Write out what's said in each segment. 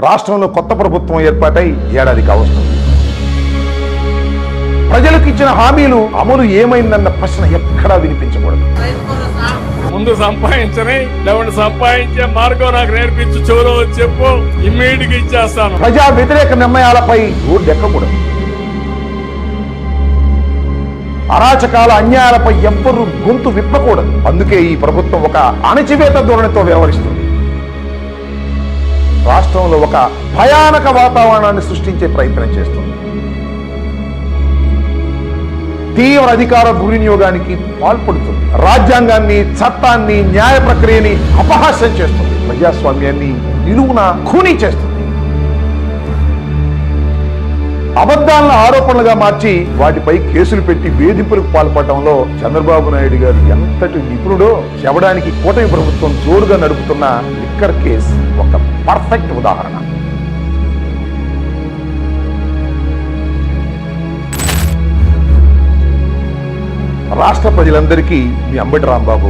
రాష్ట్రంలో కొత్త ప్రభుత్వం ఏర్పాటై ఏడాది కావస్తుంది. ప్రజలకు ఇచ్చిన హామీలు అమలు ఏమైందన్న ప్రశ్న ఎక్కడా వినిపించకూడదు. ముందు సంపాదించని లేవండి సంపాదించే మార్గం నాకు నేర్పించు, చెవులో చెప్పు, ఇమ్మీడియట్ గా ఇచ్చేస్తాను. ప్రజా వ్యతిరేక నిర్ణయాలపై ఊర్దెక్కకూడదు. అరాచకాల అన్యాయాలపై ఎవ్వరూ గొంతు విప్పకూడదు. అందుకే ఈ ప్రభుత్వం ఒక అణచివేత ధోరణితో వ్యవహరిస్తుంది. రాష్ట్రంలో ఒక భయానక వాతావరణాన్ని సృష్టించే ప్రయత్నం చేస్తుంది. తీవ్ర అధికార దుర్వినియోగానికి పాల్పడుతుంది. రాజ్యాంగాన్ని, చట్టాన్ని, న్యాయ ప్రక్రియని అపహాస్యం చేస్తుంది. ప్రజాస్వామ్యాన్ని నిలువున ఖూనీ చేస్తుంది. అబద్ధాలను ఆరోపణలుగా మార్చి వాటిపై కేసులు పెట్టి వేధింపులకు పాల్పడటంలో చంద్రబాబు నాయుడు గారు ఎంతటి నిపుణుడో చెప్పడానికి కూటమి ప్రభుత్వం జోరుగా నడుపుతున్న లిక్కర్ కేసు ఒక పర్ఫెక్ట్ ఉదాహరణ. రాష్ట్ర ప్రజలందరికీ మీ అంబటి రాంబాబు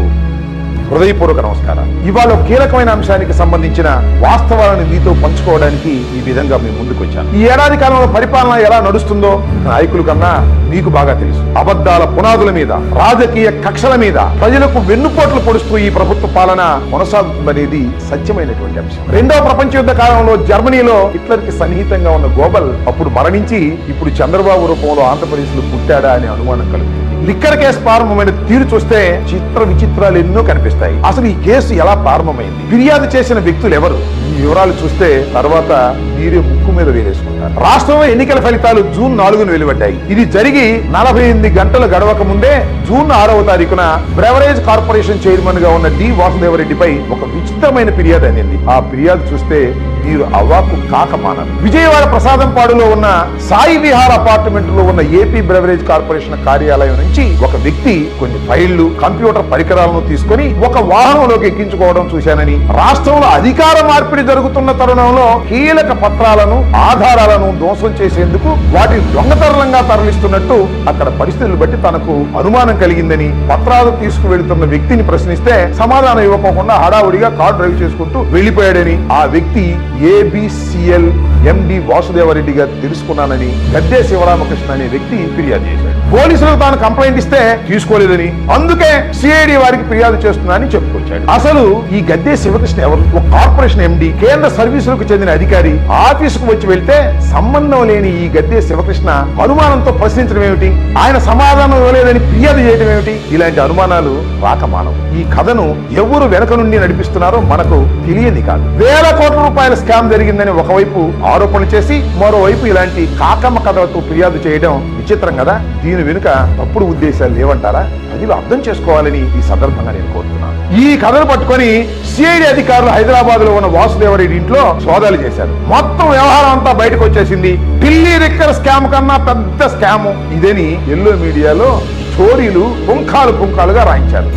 హృదయపూర్వక నమస్కారం. ఇవాళ కీలకమైన అంశానికి సంబంధించిన వాస్తవాలను మీతో పంచుకోవడానికి ఈ విధంగా మేము ముందుకు వచ్చాను. ఈ ఏడాది కాలంలో పరిపాలన ఎలా నడుస్తుందో నాయకుల కన్నా మీకు బాగా తెలుసు. అబద్ధాల పునాదుల మీద, రాజకీయ కక్షల మీద ప్రజలకు వెన్నుపోట్లు పొడుస్తూ ఈ ప్రభుత్వ పాలన కొనసాగుతుందనేది సత్యమైనటువంటి అంశం. రెండవ ప్రపంచ యుద్ధ కాలంలో జర్మనీలో హిట్లర్ కి సన్నిహితంగా ఉన్న గోబల్ అప్పుడు మరణించి ఇప్పుడు చంద్రబాబు రూపంలో ఆంధ్రప్రదేశ్ లో పుట్టాడా అనే అనుమానం కలుగుతుంది. లిక్కర్ కేసు ప్రారంభమైన తీరు చూస్తే చిత్ర విచిత్రాలు ఎన్నో కనిపిస్తాయి. అసలు ఈ కేసు ఎలా ప్రారంభమైంది, ఫిర్యాదు చేసిన వ్యక్తులు ఎవరు, ఈ వివరాలు చూస్తే తర్వాత మీరే ముక్కు మీద వేలేసుకుంటారు. రాష్ట్రంలో ఎన్నికల ఫలితాలు జూన్ 4న వెలువడ్డాయి. ఇది జరిగి 48 గంటలు గడవక ముందే జూన్ 6వ తారీఖున బ్రెవరేజ్ కార్పొరేషన్ చైర్మన్ గా ఉన్న డి వాసుదేవరెడ్డిపై ఒక విచిత్రమైన ఫిర్యాదు అందింది. ఆ ఫిర్యాదు చూస్తే మీరు అవాకు కాకమానరు. విజయవాడ ప్రసాదంపాడులో ఉన్న సాయి విహార్ అపార్ట్మెంట్ లో ఉన్న ఏపీ బ్రెవరేజ్ కార్పొరేషన్ కార్యాలయం నుంచి ఒక వ్యక్తి కొన్ని ఫైళ్లు, కంప్యూటర్ పరికరాలను తీసుకుని ఒక వాహనంలోకి ఎక్కించుకోవడం చూశానని, రాష్ట్రంలో అధికార మార్పిడి జరుగుతున్న తరుణంలో కీలక పత్రాలను, ఆధారాలను ధ్వంసం చేసేందుకు వాటిని దొంగతనంగా తరలిస్తున్నట్టు అక్కడ పరిస్థితులు బట్టి తనకు అనుమానం కలిగిందని, పత్రాలు తీసుకువెళ్తున్న వ్యక్తిని ప్రశ్నిస్తే సమాధానం ఇవ్వకుండా హడావుడిగా కారు డ్రైవ్ చేసుకుంటూ వెళ్లిపోయాడని ఆ వ్యక్తి ఏబిసిఎల్ ఎండి వాసుదేవరెడ్డి గారు తెలుసుకున్నానని గద్దె శివరామకృష్ణ అనే వ్యక్తి ఫిర్యాదు చేశాడు. పోలీసులకు తాను కంప్లైంట్ ఇస్తే తీసుకోలేదని, అందుకే సిఐడి వారికి ఫిర్యాదు చేస్తున్నానని చెప్పుకొచ్చాడు. అసలు ఈ గద్దె శివకృష్ణ ఎవరు? ఒక కార్పొరేషన్ ఎండి, కేంద్ర సర్వీసులకు చెందిన అధికారి. ఆఫీసుకు వచ్చి వెళ్తే సంబంధం లేని ఈ గద్దె శివకృష్ణ అనుమానంతో ప్రశ్నించడం ఏమిటి, ఆయన సమాధానం ఇవ్వలేదని ఫిర్యాదు చేయడం ఏమిటి? ఇలాంటి అనుమానాలు రాకమానవు. ఈ కథను ఎవరు వెనక నుండి నడిపిస్తున్నారో మనకు తెలియని కాదు. వేల కోట్ల రూపాయల స్కామ్ జరిగిందని ఒకవైపు ఆరోపణలు చేసి మరోవైపు ఇలాంటి కాకమ్మ కథలతో ఫిర్యాదు చేయడం విచిత్రం కదా. దీని వెనుక తప్పుడు ఉద్దేశాలు లేవంటారా? ప్రజలు అర్థం చేసుకోవాలని ఈ సందర్భంగా నేను కోరుతున్నాను. ఈ కథను పట్టుకొని సిఐడి అధికారులు హైదరాబాద్ లో ఉన్న వాసుదేవరెడ్డి ఇంట్లో సోదాలు చేశారు. మొత్తం వ్యవహారం అంతా బయటకు వచ్చేసింది. ఢిల్లీ లిక్కర్ స్కామ్ కన్నా పెద్ద స్కామ్ ఇదని ఎల్లో మీడియాలో స్టోరీలు పుంఖాలుగా రాయించారు.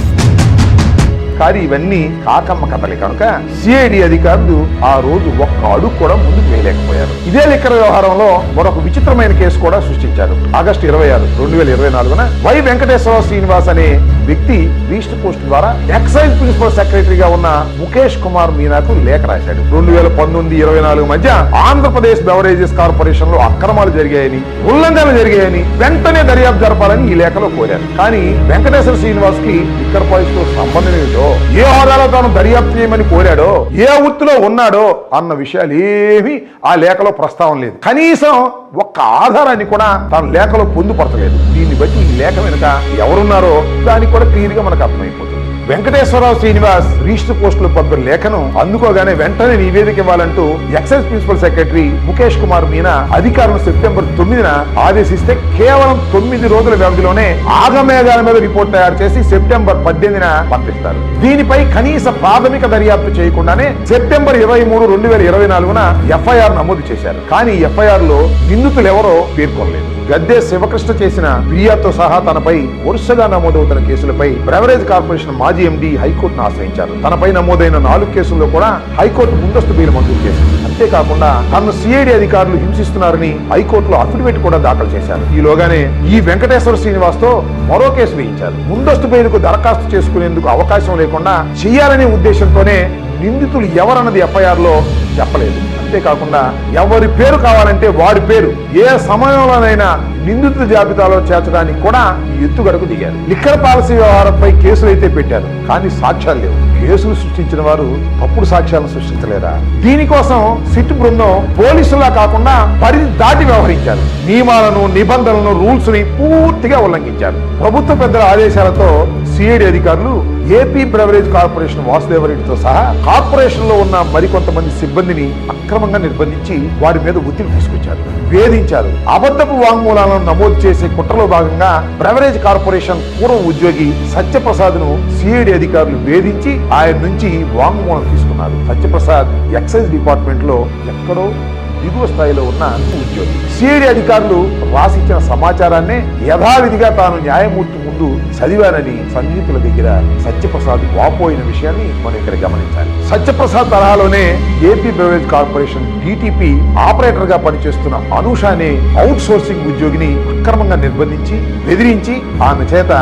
కానీ ఇవన్నీ కాకమ్మ కథలే కనుక సిఐడి అధికారులు ఆ రోజు ఒక్క అడుగు కూడా ముందుకు వేయలేకపోయారు. ఇదే లిక్కర్ వ్యవహారంలో మరొక విచిత్రమైన కేసు కూడా సృష్టించారు. ఆగస్టు 26, 2024న వై వెంకటేశ్వర శ్రీనివాస్ అనే వ్యక్తి రీస్ట్ పోస్ట్ ద్వారా ఎక్సైజ్ ప్రిన్సిపల్ సెక్రటరీగా ఉన్న ముఖేష్ కుమార్ మీనాకు లేఖ రాశాడు. 2019-24 మధ్య ఆంధ్రప్రదేశ్ బెవరేజెస్ కార్పొరేషన్ లో అక్రమాలు జరిగాయని, ఉల్లంఘనలు జరిగాయని వెంటనే దర్యాప్తు జరపాలని ఈ లేఖలో కోరారు. కానీ వెంకటేశ్వర శ్రీనివాస్ కి లిక్కర్ పాలసీ తో సంబంధం ఏమిటో, ఏ హోదాలో తాను దర్యాప్తు చేయమని కోరాడో, ఏ వృత్తిలో ఉన్నాడో అన్న విషయాలు ఏమీ ఆ లేఖలో ప్రస్తావన లేదు. కనీసం ఒక్క ఆధారాన్ని కూడా తాను లేఖలో పొందుపరచలేదు. దీన్ని బట్టి ఈ లేఖ వెనుక ఎవరున్నారో దానికి కూడా క్లియర్ గా మనకు అర్థమైపోతుంది. వెంకటేశ్వరరావు శ్రీనివాస్ రిజిస్టర్ పోస్టులు పంపిన లేఖను అందుకోగానే వెంటనే నివేదిక ఇవ్వాలంటూ excise principal secretary Mukesh Kumar Meena అధికారులను సెప్టెంబర్ 9న ఆదేశిస్తే కేవలం 9 రోజుల వ్యవధిలోనే ఆగమేఘాల మీద రిపోర్ట్ తయారు చేసి సెప్టెంబర్ 18న పంపిస్తారు. దీనిపై కనీస ప్రాథమిక దర్యాప్తు చేయకుండానే సెప్టెంబర్ 23, 2024న ఎఫ్ఐఆర్ నమోదు చేశారు. కానీ ఎఫ్ఐఆర్ లో నిందితులు ఎవరో పేర్కొనలేదు. గద్దె శివకృష్ణ చేసిన ఫిర్యాదుతో సహా తనపై వరుసగా నమోదవుతున్న కేసులపై బ్రెవరేజ్ కార్పొరేషన్ మాజీ ఎండీ హైకోర్టును ఆశ్రయించారు. తనపై నమోదైన 4 కేసుల్లో కూడా హైకోర్టు ముందస్తు బెయిల్ మంజూరు చేసింది. అంతేకాకుండా తనను సిఐడి అధికారులు హింసిస్తున్నారని హైకోర్టులో అఫిడవిట్ కూడా దాఖలు చేశారు. ఈలోగానే ఈ వెంకటేశ్వర శ్రీనివాస్ తో మరో కేసు వేయించారు. ముందస్తు బెయిల్కు దరఖాస్తు చేసుకునేందుకు అవకాశం లేకుండా చేయాలనే ఉద్దేశంతోనే నిందితులు ఎవరన్నది ఎఫ్ఐఆర్ లో చెప్పలేదు. అంతేకాకుండా ఎవరి పేరు కావాలంటే వారి పేరు ఏ సమయంలోనైనా నిందితుల జాబితాలో చేర్చడానికి కూడా ఈ ఎత్తుగడకు దిగారు. లిక్కర్ పాలసీ వ్యవహారంపై కేసులు అయితే పెట్టారు, కానీ సాక్ష్యాలు లేవు. కేసులు సృష్టించిన వారు తప్పుడు సాక్ష్యాలను సృష్టించలేరా? దీనికోసం సిట్ బృందం పోలీసులా కాకుండా పరిధి దాటి వ్యవహరించారు. నియమాలను, నిబంధనలను, రూల్స్ ని పూర్తిగా ఉల్లంఘించారు. ప్రభుత్వ పెద్దల ఆదేశాలతో సిఐడి అధికారులు ఏపీ బ్రెవరేజ్ కార్పొరేషన్ వాసుదేవరెడ్డితో సహా కార్పొరేషన్ లో ఉన్న మరికొంతమంది సిబ్బందిని అక్రమంగా నిర్బంధించి వారి మీద ఒత్తిడి తీసుకొచ్చారు, వేధించారు. అబద్ధపు వాంగ్మూలాలను నమోదు చేసే కుట్రలో భాగంగా బ్రెవరేజ్ కార్పొరేషన్ పూర్వ ఉద్యోగి సత్యప్రసాద్ ను సిఐడి అధికారులు వేధించి ఆయన నుంచి వాంగ్మూలం తీసుకున్నారు. సత్యప్రసాద్ ఎక్సైజ్ డిపార్ట్మెంట్ లో ఎక్కడో దిగువ స్థాయిలో ఉన్న ఉద్యోగి. సిఐడి అధికారులు రాసిచ్చిన సమాచారాన్నే యథావిధిగా తాను న్యాయమూర్తి ముందు చదివానని సన్నిహితుల దగ్గర సత్యప్రసాద్ వాపోయిన విషయాన్ని మనం ఇక్కడ గమనించాలి. సత్యప్రసాద్ తరహాలోనే AP beverage corporation DTP operator గా పనిచేస్తున్న అనూష అనే అవుట్ సోర్సింగ్ ఉద్యోగిని అక్రమంగా నిర్బంధించి బెదిరించి ఆమె చేత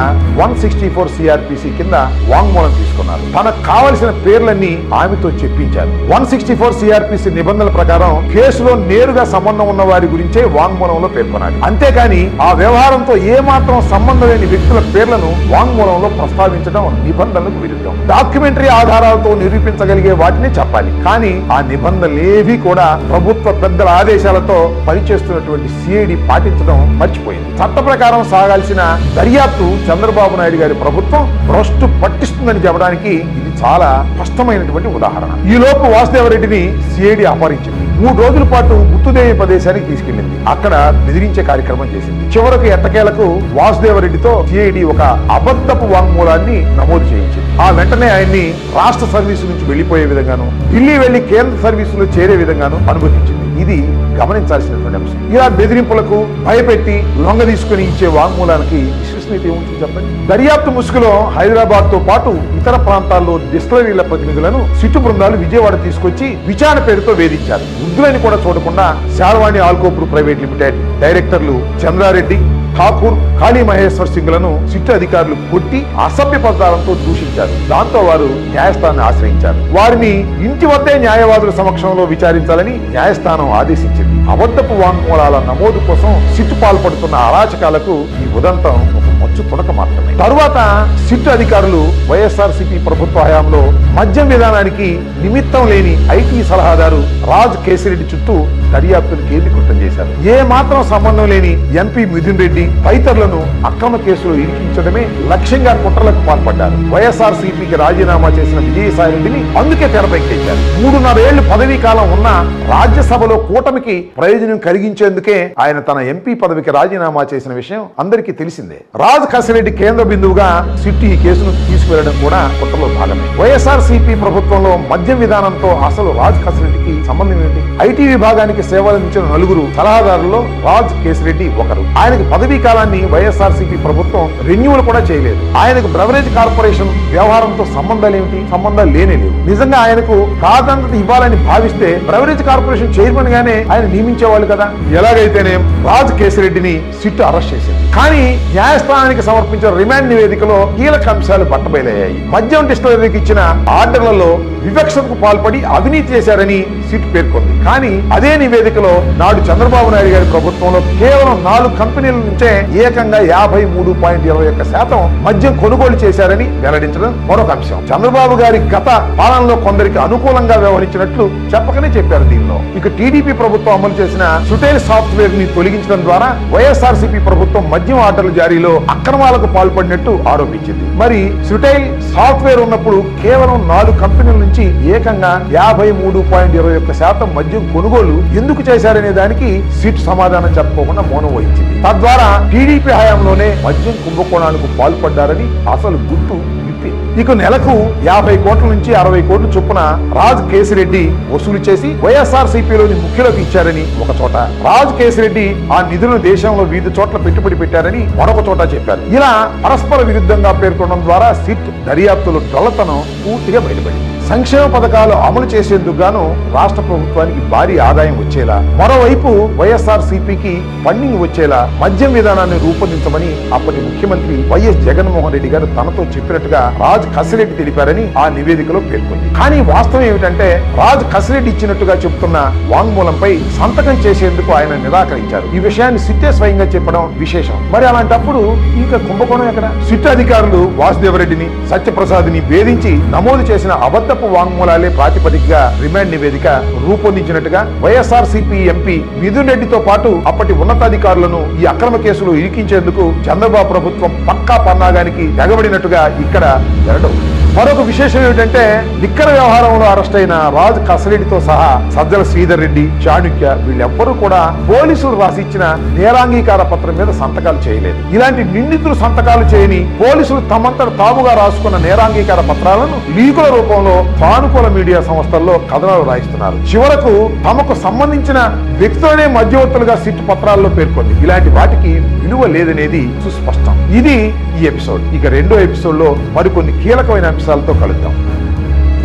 164 సిఆర్పిసి కింద వాంగ్మూలం తీసుకున్నారు. తనకు కావలసిన పేర్లన్నీ ఆమెతో చెప్పించారు. 164 సిఆర్పిసి నిబంధనల ప్రకారం కేసులో నేరుగా సంబంధం ఉన్న వారి గురించే వాంగ్మూలంలో పేర్కొనాలి. అంతేకాని ఆ వ్యవహారంతో ఏమాత్రం సంబంధం లేని వ్యక్తుల పేర్లను వాంగ్మూలంలో ప్రస్తావించడం నిబంధనలకు విరుద్ధం. డాక్యుమెంటరీ ఆధారాలతో నిరూపించగలిగే వాటిని చెప్పాలి. కానీ ఆ నిబంధనలేవి కూడా ప్రభుత్వ పెద్దల ఆదేశాలతో పనిచేస్తున్నటువంటి సిఐడి పాటించడం మర్చిపోయింది. చట్ట ప్రకారం సాగాల్సిన దర్యాప్తు చంద్రబాబు నాయుడు గారి ప్రభుత్వం భ్రష్టు పట్టిస్తుందని చెప్పడానికి ఇది చాలా స్పష్టమైనటువంటి ఉదాహరణ. ఈ లోపు వాసుదేవరెడ్డిని సిఐడి అపహరించింది. 3 రోజుల పాటు గుర్తుదేవి ప్రదేశానికి తీసుకెళ్లింది. అక్కడ బెదిరించే కార్యక్రమం చేసింది. చివరకు ఎట్టకేలకు వాసుదేవరెడ్డితో సిఐడి ఒక అబద్ధపు వాంగ్మూలాన్ని నమోదు చేయించింది. ఆ వెంటనే ఆయన్ని రాష్ట్ర సర్వీసు నుంచి వెళ్లిపోయే విధంగాను, ఢిల్లీ వెళ్లి కేంద్ర సర్వీసులో చేరే విధంగాను అనుమతించింది. ఇది గమనించాల్సినటువంటి అంశం. ఇలా బెదిరింపులకు భయపెట్టి లొంగ తీసుకుని ఇచ్చే వాంగ్మూలానికి విశ్వసనీయత ఏముంటుంది చెప్పండి? దర్యాప్తు ముసుగులో హైదరాబాద్ తో పాటు ఇతర ప్రాంతాల్లో డిస్టిలరీల ప్రతినిధులను సిట్టు బృందాలు విజయవాడ తీసుకొచ్చి విచారణ పేరుతో వేధించారు. వృద్ధులని కూడా చూడకుండా శార్వాణి ఆల్కోపూర్ ప్రైవేట్ లిమిటెడ్ డైరెక్టర్లు చంద్రారెడ్డి, ఠాకూర్, కాళీ మహేశ్వర్ సింగ్ లను సిట్టు అధికారులు కొట్టి అసభ్య పదాలతో దూషించారు. దాంతో వారు న్యాయస్థానాన్ని ఆశ్రయించారు. వారిని ఇంటి వద్దే న్యాయవాదుల సమక్షంలో విచారించాలని న్యాయస్థానం ఆదేశించింది. అబద్ధపు వాంగ్మూలాల నమోదు కోసం సిట్టు పాల్పడుతున్న అరాచకాలకు ఈ ఉదంతం ఒక మచ్చు తుడక మాత్రమే. తరువాత సిట్టు అధికారులు వైఎస్ఆర్సీపీ ప్రభుత్వ హయాంలో మద్యం విధానానికి నిమిత్తం లేని ఐటీ సలహాదారు రాజ్ కేసిరెడ్డి చుట్టూ దర్యాప్తును కేంద్రీకృతం చేశారు. ఏ మాత్రం సంబంధం లేని ఎంపీ మిథున్ రెడ్డి తదితరులను అక్రమ కేసులో ఇరికించడమే లక్ష్యంగా కుట్రలకు పాల్పడ్డారు. వైఎస్ఆర్సీపీకి రాజీనామా చేసిన విజయసాయి రెడ్డిని అందుకే తెరపైకెక్కారు. 3.5 ఏళ్లు పదవీ కాలం ఉన్న రాజ్యసభలో కూటమికి ప్రయోజనం కలిగించేందుకే ఆయన తన ఎంపీ పదవికి రాజీనామా చేసిన విషయం అందరికీ తెలిసిందే. రాజ్ కసిరెడ్డి కేంద్ర బిందువుగా సిట్టు ఈ కేసును తీసుకువెళ్లడం కూడా కుట్రలో భాగమే. వైఎస్ఆర్సీపీ ప్రభుత్వంలో మద్యం విధానంతో అసలు రాజ్ కసిరెడ్డికి సంబంధం ఏంటి? ఐటీ విభాగానికి సేవలందించిన 4 సలహాదారుల్లో రాజ్ కేసిరెడ్డి ఒకరు. ఆయనకు పదవీ కాలాన్ని వైఎస్ఆర్సీపీ ప్రభుత్వం రెన్యూవల్ కూడా చేయలేదు. ఆయనకు బ్రెవరేజ్ కార్పొరేషన్ వ్యవహారంతో సంబంధాలు ఏమిటి? సంబంధాలు లేనే లేవు. నిజంగా ఆయనకు ప్రాధాన్యత ఇవ్వాలని భావిస్తే బ్రెవరేజ్ కార్పొరేషన్ చైర్మన్ గానే ఆయన నియమించేవాళ్ళు కదా. ఎలాగైతేనే రాజ్ కేసిరెడ్డిని సిట్టు అరెస్ట్ చేసింది. కానీ న్యాయస్థానానికి సమర్పించిన రిమాండ్ నివేదికలో కీలక అంశాలు బట్టబయలయ్యాయి. మద్యం డిస్టిలరీకి ఇచ్చిన ఆర్డర్లలో వివక్షకు పాల్పడి అవినీతి చేశారని సిట్ పేర్కొంది. కానీ అదే నివేదికలో నాడు చంద్రబాబు నాయుడు గారి ప్రభుత్వంలో కేవలం 4 కంపెనీల నుంచే ఏకంగా 53.21% మద్యం కొనుగోలు చేశారని వెల్లడించడం మరొక అంశం. చంద్రబాబు గారి గత పాలనలో కొందరికి అనుకూలంగా వ్యవహరించినట్లు చెప్పకనే చెప్పారు. దీనిలో ఇక టీడీపీ ప్రభుత్వం అమలు చేసిన సుటైల్ సాఫ్ట్వేర్ ని తొలగించడం ద్వారా వైఎస్ఆర్సీపీ ప్రభుత్వం మద్యం ఆర్డర్ల జారీలో అక్రమాలకు పాల్పడినట్టు ఆరోపించింది. మరి సుటైల్ సాఫ్ట్వేర్ ఉన్నప్పుడు కేవలం 4 కంపెనీల నుంచి ఏకంగా 53.21% మద్యం కొనుగోలు ఎందుకు చేశారనే దానికి సిట్ సమాధానం చెప్పకుండా మౌనం వహించింది. తద్వారా టీడీపీ హయాంలోనే మద్యం కుంభకోణాలకు పాల్పడ్డారని అసలు గుట్టు విప్పి ఇక నెలకు 50 కోట్ల నుంచి 60 కోట్ల చొప్పున రాజ్ కేసిరెడ్డి వసూలు చేసి వైఎస్ఆర్సీపీలోని ముఖ్యులకు ఇచ్చారని ఒక చోట, రాజ్ కేసిరెడ్డి ఆ నిధులను దేశంలో వివిధ చోట్ల పెట్టుబడి పెట్టారని మరొక చోట చెప్పారు. ఇలా పరస్పర విరుద్ధంగా పేర్కొనడం ద్వారా సిట్ దర్యాప్తులో డొల్లతనం పూర్తిగా బయటపడింది. సంక్షేమ పథకాలు అమలు చేసేందుకు గాను రాష్ట్ర ప్రభుత్వానికి భారీ ఆదాయం వచ్చేలా, మరోవైపు వైఎస్ఆర్సీపీకి ఫండింగ్ వచ్చేలా మద్యం విధానాన్ని రూపొందించమని అప్పటి ముఖ్యమంత్రి వైఎస్ జగన్మోహన్ రెడ్డి గారు తనతో చెప్పినట్టుగా రాజ్ కసిరెడ్డి తెలిపారని ఆ నివేదికలో పేర్కొంది. కానీ వాస్తవం ఏమిటంటే రాజ్ కసిరెడ్డి ఇచ్చినట్టుగా చెబుతున్న వాంగ్మూలంపై సంతకం చేసేందుకు ఆయన నిరాకరించారు. ఈ విషయాన్ని సిట్టే స్వయంగా చెప్పడం విశేషం. మరి అలాంటప్పుడు ఇంకా కుంభకోణం ఎక్కడ? సిట్ అధికారులు వాసుదేవరెడ్డిని, సత్యప్రసాద్ని వేధించి నమోదు చేసిన అబద్ధపు వాంగ్మూలాలే ప్రాతిపదికగా రిమాండ్ నివేదిక రూపొందించినట్టుగా వైఎస్ఆర్సీపీ ఎంపీ మిథున్ రెడ్డితో పాటు అప్పటి ఉన్నతాధికారులను ఈ అక్రమ కేసులు ఇరికించేందుకు చంద్రబాబు ప్రభుత్వం పక్కా పన్నాగానికి తెగబడినట్టుగా ఇక్కడ వెల్లడవుతుంది. మరొక విశేషం ఏమిటంటే లిక్కర్ వ్యవహారంలో అరెస్ట్ అయిన రాజ్ కసిరెడ్డితో సహా సజ్జల శ్రీధర్ రెడ్డి, చాణుక్య వీళ్ళెవ్వరూ కూడా పోలీసులు రాసిచ్చిన నేరాంగీకార పత్రం మీద సంతకాలు చేయలేదు. ఇలాంటి నిందితులు సంతకాలు చేయని పోలీసులు తమంతట తాముగా రాసుకున్న నేరాంగీకార పత్రాలను లీకుల రూపంలో సానుకూల మీడియా సంస్థల్లో కథనాలు రాయిస్తున్నారు. చివరకు తమకు సంబంధించిన వ్యక్తులనే మధ్యవర్తులుగా సిట్ పత్రాల్లో పేర్కొంది. ఇలాంటి వాటికి విలువ లేదనేది సుస్పష్టం. ఇది ఈ ఎపిసోడ్. ఇక రెండో ఎపిసోడ్ లో మరికొన్ని కీలకమైన అంశాలతో కలుద్దాం.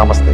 నమస్తే.